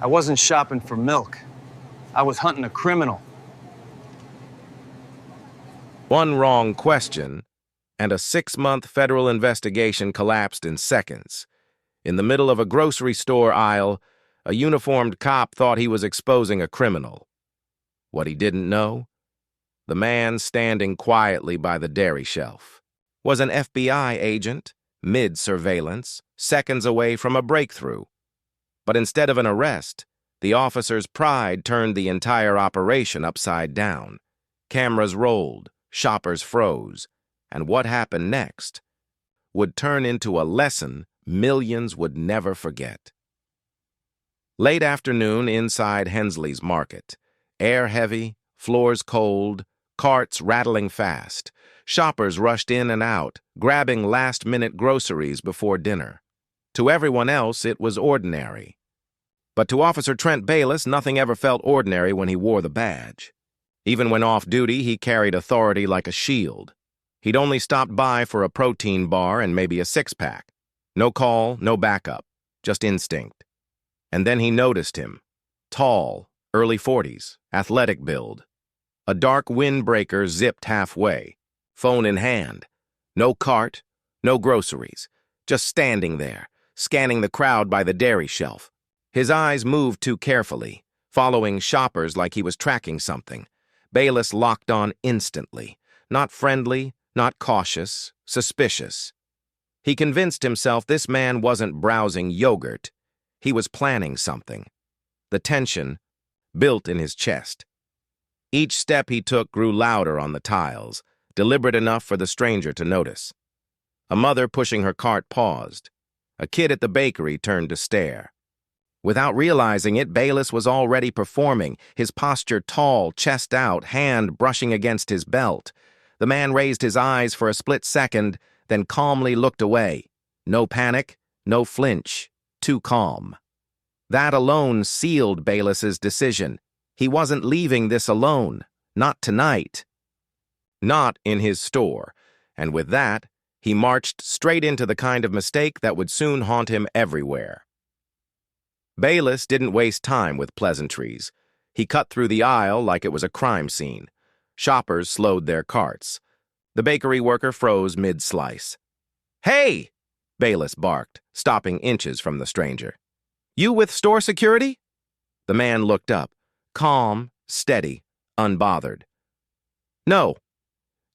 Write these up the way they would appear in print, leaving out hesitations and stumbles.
I wasn't shopping for milk. I was hunting a criminal. One wrong question, and a 6-month federal investigation collapsed in seconds. In the middle of a grocery store aisle, a uniformed cop thought he was exposing a criminal. What he didn't know? The man standing quietly by the dairy shelf was an FBI agent, mid-surveillance, seconds away from a breakthrough. But instead of an arrest, the officer's pride turned the entire operation upside down. Cameras rolled, shoppers froze, and what happened next would turn into a lesson millions would never forget. Late afternoon inside Hensley's market. Air heavy, floors cold, carts rattling fast. Shoppers rushed in and out, grabbing last-minute groceries before dinner. To everyone else, it was ordinary. But to Officer Trent Bayless, nothing ever felt ordinary when he wore the badge. Even when off-duty, he carried authority like a shield. He'd only stopped by for a protein bar and maybe a six-pack. No call, no backup, just instinct. And then he noticed him. Tall, early 40s, athletic build. A dark windbreaker zipped halfway, phone in hand. No cart, no groceries, just standing there, scanning the crowd by the dairy shelf. His eyes moved too carefully, following shoppers like he was tracking something. Bayless locked on instantly. Not friendly, not cautious, suspicious. He convinced himself this man wasn't browsing yogurt. He was planning something. The tension built in his chest. Each step he took grew louder on the tiles, deliberate enough for the stranger to notice. A mother pushing her cart paused. A kid at the bakery turned to stare. Without realizing it, Bayless was already performing, his posture tall, chest out, hand brushing against his belt. The man raised his eyes for a split second, then calmly looked away. No panic, no flinch, too calm. That alone sealed Bayless's decision. He wasn't leaving this alone, not tonight. Not in his store, and with that, he marched straight into the kind of mistake that would soon haunt him everywhere. Bayless didn't waste time with pleasantries. He cut through the aisle like it was a crime scene. Shoppers slowed their carts. The bakery worker froze mid-slice. "Hey!" Bayless barked, stopping inches from the stranger. "You with store security?" The man looked up, calm, steady, unbothered. "No.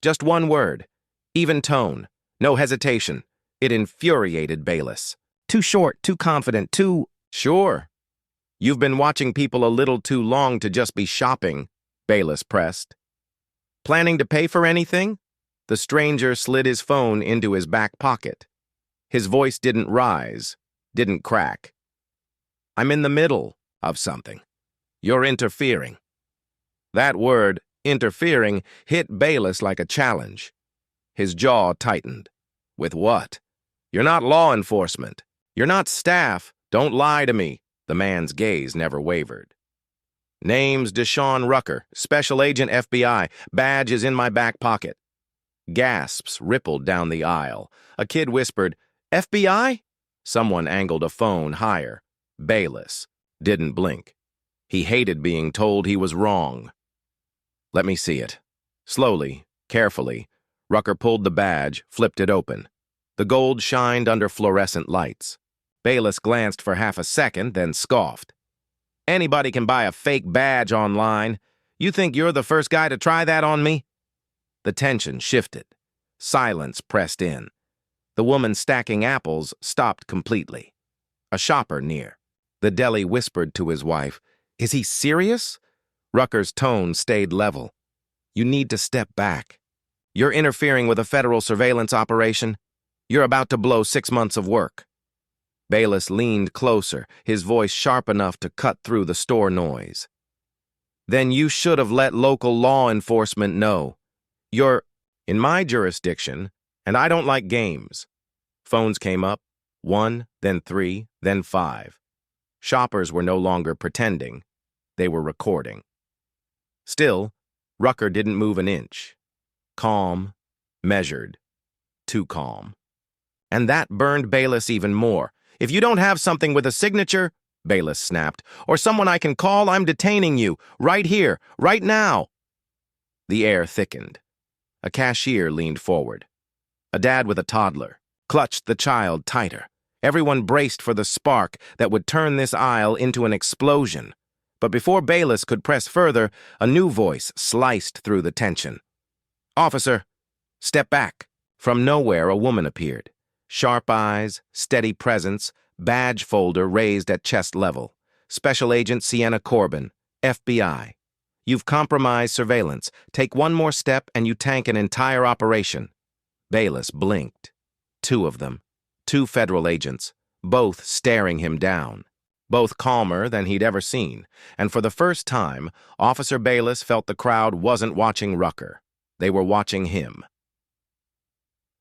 Just one word. Even tone. No hesitation." It infuriated Bayless. Too short, too confident, too... "Sure. You've been watching people a little too long to just be shopping," Bayless pressed. "Planning to pay for anything?" The stranger slid his phone into his back pocket. His voice didn't rise, didn't crack. "I'm in the middle of something. You're interfering." That word, interfering, hit Bayless like a challenge. His jaw tightened. "With what? You're not law enforcement. You're not staff. Don't lie to me." The man's gaze never wavered. "Name's Deshaun Rucker, Special Agent FBI. Badge is in my back pocket." Gasps rippled down the aisle. A kid whispered, "FBI?" Someone angled a phone higher. Bayless didn't blink. He hated being told he was wrong. "Let me see it." Slowly, carefully, Rucker pulled the badge, flipped it open. The gold shined under fluorescent lights. Bayless glanced for half a second, then scoffed. "Anybody can buy a fake badge online. You think you're the first guy to try that on me?" The tension shifted. Silence pressed in. The woman stacking apples stopped completely. A shopper near. The deli whispered to his wife, "Is he serious?" Rucker's tone stayed level. "You need to step back. You're interfering with a federal surveillance operation. You're about to blow 6 months of work." Bayless leaned closer, his voice sharp enough to cut through the store noise. "Then you should have let local law enforcement know. You're in my jurisdiction, and I don't like games." Phones came up, 1, then 3, then 5. Shoppers were no longer pretending. They were recording. Still, Rucker didn't move an inch. Calm, measured, too calm. And that burned Bayless even more. "If you don't have something with a signature, Bayless snapped. "Or someone I can call? I'm detaining you. Right here. Right now." The air thickened. A cashier leaned forward. A dad with a toddler clutched the child tighter. Everyone braced for the spark that would turn this aisle into an explosion. But before Bayless could press further, a new voice sliced through the tension. "Officer, step back." From nowhere, a woman appeared. Sharp eyes, steady presence, badge folder raised at chest level. Special Agent Sienna Corbin, FBI. "You've compromised surveillance. Take one more step and you tank an entire operation." Bayless blinked. Two of them. Two federal agents, both staring him down. Both calmer than he'd ever seen. And for the first time, Officer Bayless felt the crowd wasn't watching Rucker. They were watching him.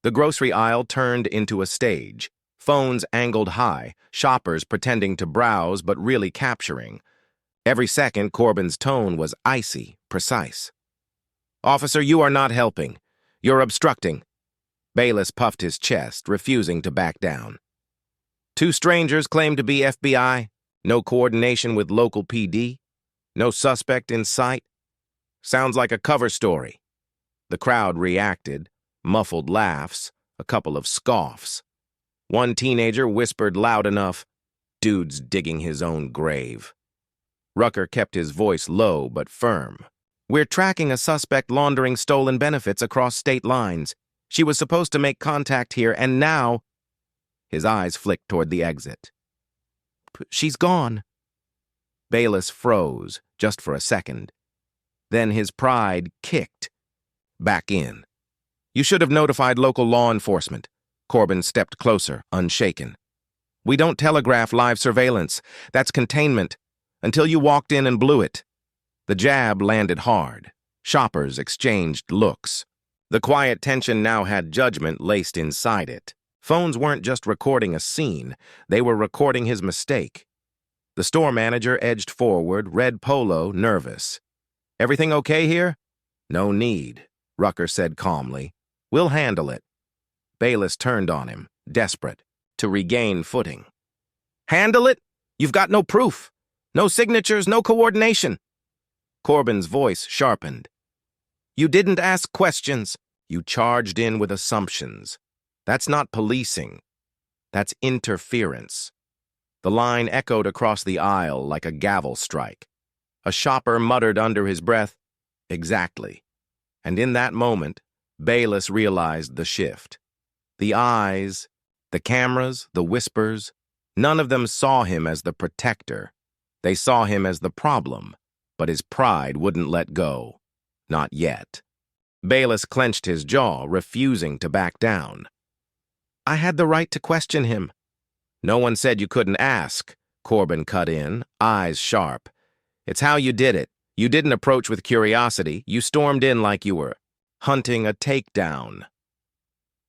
The grocery aisle turned into a stage. Phones angled high, shoppers pretending to browse but really capturing. Every second, Corbin's tone was icy, precise. "Officer, you are not helping. You're obstructing." Bayless puffed his chest, refusing to back down. Two strangers claimed to be FBI. No coordination with local PD. No suspect in sight. Sounds like a cover story. The crowd reacted, muffled laughs, a couple of scoffs. One teenager whispered loud enough, "Dude's digging his own grave." Rucker kept his voice low but firm. "We're tracking a suspect laundering stolen benefits across state lines. She was supposed to make contact here, and now—" His eyes flicked toward the exit. "She's gone." Bayless froze, just for a second. Then his pride kicked. Back in. "You should have notified local law enforcement." Corbin stepped closer, unshaken. "We don't telegraph live surveillance. That's containment. Until you walked in and blew it." The jab landed hard. Shoppers exchanged looks. The quiet tension now had judgment laced inside it. Phones weren't just recording a scene, they were recording his mistake. The store manager edged forward, red polo, nervous. "Everything okay here?" "No need," Rucker said calmly. "We'll handle it." Bayless turned on him, desperate, to regain footing. "Handle it? You've got no proof. No signatures, no coordination." Corbin's voice sharpened. "You didn't ask questions. You charged in with assumptions. That's not policing. That's interference." The line echoed across the aisle like a gavel strike. A shopper muttered under his breath, "Exactly." And in that moment, Bayless realized the shift. The eyes, the cameras, the whispers, none of them saw him as the protector. They saw him as the problem, but his pride wouldn't let go. Not yet. Bayless clenched his jaw, refusing to back down. "I had the right to question him." "No one said you couldn't ask," Corbin cut in, eyes sharp. "It's how you did it. You didn't approach with curiosity. You stormed in like you were hunting a takedown."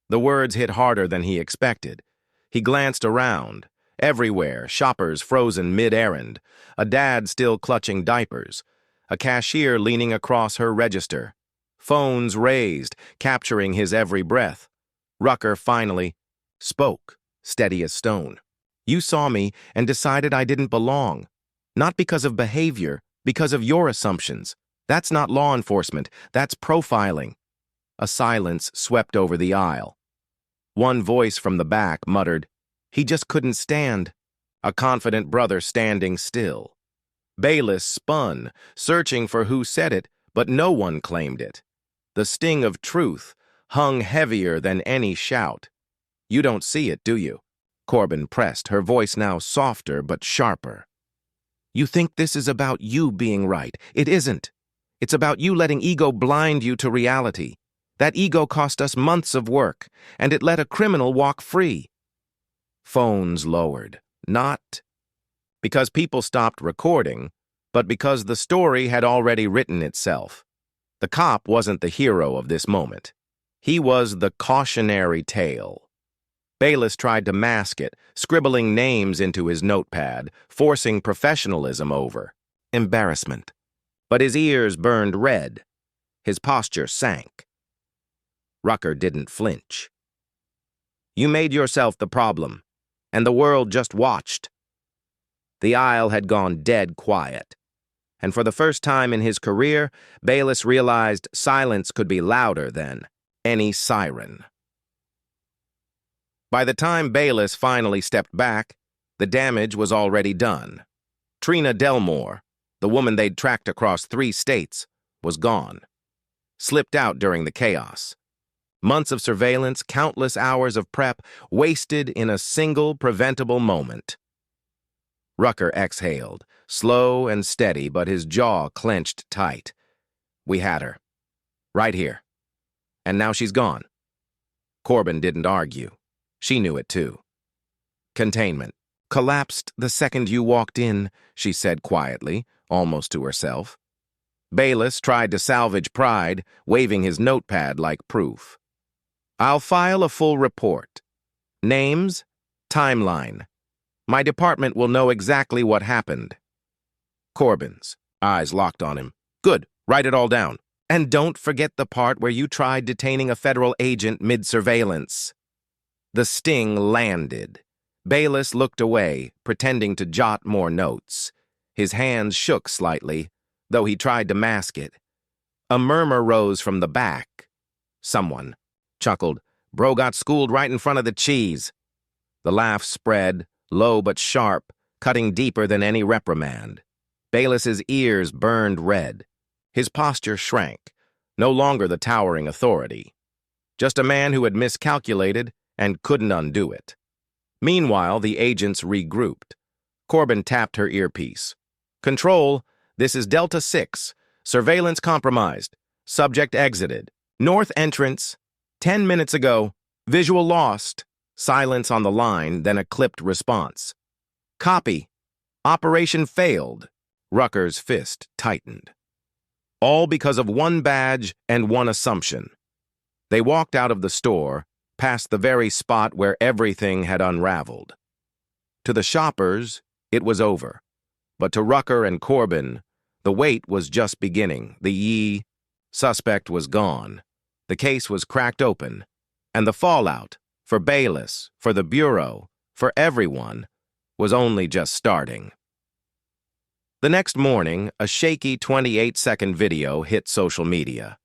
The words hit harder than he expected. He glanced around. Everywhere, shoppers frozen mid-errand, a dad still clutching diapers, a cashier leaning across her register, phones raised, capturing his every breath. Rucker finally spoke, steady as stone. "You saw me and decided I didn't belong. Not because of behavior, because of your assumptions. That's not law enforcement, that's profiling." A silence swept over the aisle. One voice from the back muttered, "He just couldn't stand." A confident brother standing still. Bayless spun, searching for who said it, but no one claimed it. The sting of truth hung heavier than any shout. "You don't see it, do you?" Corbin pressed, her voice now softer but sharper. "You think this is about you being right. It isn't. It's about you letting ego blind you to reality. That ego cost us months of work, and it let a criminal walk free." Phones lowered. Not because people stopped recording, but because the story had already written itself. The cop wasn't the hero of this moment. He was the cautionary tale. Bayless tried to mask it, scribbling names into his notepad, forcing professionalism over. Embarrassment. But his ears burned red. His posture sank. Rucker didn't flinch. "You made yourself the problem, and the world just watched." The aisle had gone dead quiet. And for the first time in his career, Bayless realized silence could be louder than any siren. By the time Bayless finally stepped back, the damage was already done. Trina Delmore, the woman they'd tracked across 3 states, was gone. Slipped out during the chaos. Months of surveillance, countless hours of prep, wasted in a single preventable moment. Rucker exhaled, slow and steady, but his jaw clenched tight. We had her. Right here. And now she's gone. Corbin didn't argue. She knew it too. Containment. Collapsed the second you walked in, she said quietly, almost to herself. Bayless tried to salvage pride, waving his notepad like proof. I'll file a full report. Names, timeline. My department will know exactly what happened. Corbin's eyes locked on him. Good, write it all down. And don't forget the part where you tried detaining a federal agent mid-surveillance. The sting landed. Bayless looked away, pretending to jot more notes. His hands shook slightly, though he tried to mask it. A murmur rose from the back. Someone chuckled. Bro got schooled right in front of the cheese. The laugh spread, low but sharp, cutting deeper than any reprimand. Bayless's ears burned red. His posture shrank, no longer the towering authority. Just a man who had miscalculated and couldn't undo it. Meanwhile, the agents regrouped. Corbin tapped her earpiece. Control, this is Delta 6. Surveillance compromised. Subject exited. North entrance. 10 minutes ago. Visual lost. Silence on the line, then a clipped response. Copy. Operation failed. Rucker's fist tightened. All because of one badge and one assumption. They walked out of the store, past the very spot where everything had unraveled. To the shoppers, it was over. But to Rucker and Corbin, the wait was just beginning. The suspect was gone. The case was cracked open. And the fallout, for Bayless, for the Bureau, for everyone, was only just starting. The next morning, a shaky 28-second video hit social media.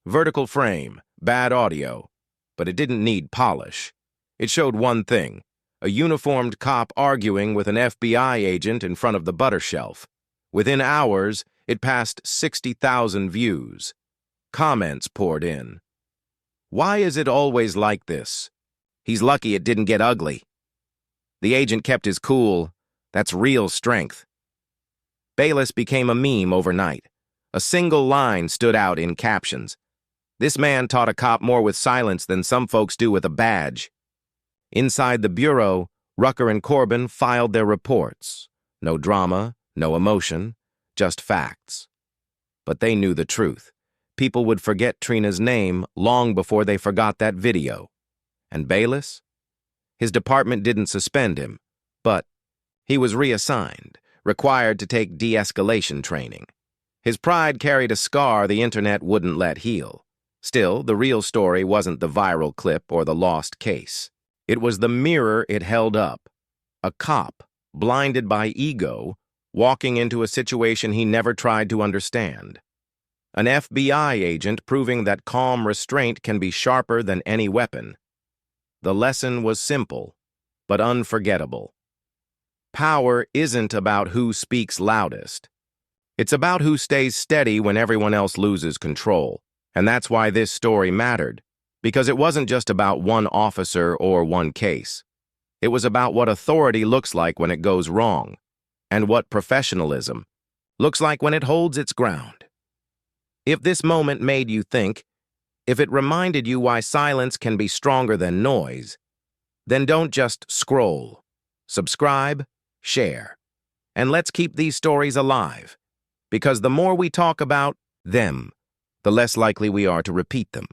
Vertical frame, bad audio, but it didn't need polish. It showed one thing, a uniformed cop arguing with an FBI agent in front of the butter shelf. Within hours, it passed 60,000 views. Comments poured in. Why is it always like this? He's lucky it didn't get ugly. The agent kept his cool. That's real strength. Bayless became a meme overnight. A single line stood out in captions. This man taught a cop more with silence than some folks do with a badge. Inside the Bureau, Rucker and Corbin filed their reports. No drama, no emotion, just facts. But they knew the truth. People would forget Trina's name long before they forgot that video. And Bayless? His department didn't suspend him, but he was reassigned, required to take de-escalation training. His pride carried a scar the internet wouldn't let heal. Still, the real story wasn't the viral clip or the lost case. It was the mirror it held up. A cop, blinded by ego, walking into a situation he never tried to understand. An FBI agent proving that calm restraint can be sharper than any weapon. The lesson was simple, but unforgettable. Power isn't about who speaks loudest. It's about who stays steady when everyone else loses control. And that's why this story mattered, because it wasn't just about one officer or one case. It was about what authority looks like when it goes wrong, and what professionalism looks like when it holds its ground. If this moment made you think, if it reminded you why silence can be stronger than noise, then don't just scroll. Subscribe, share, and let's keep these stories alive, because the more we talk about them, the less likely we are to repeat them.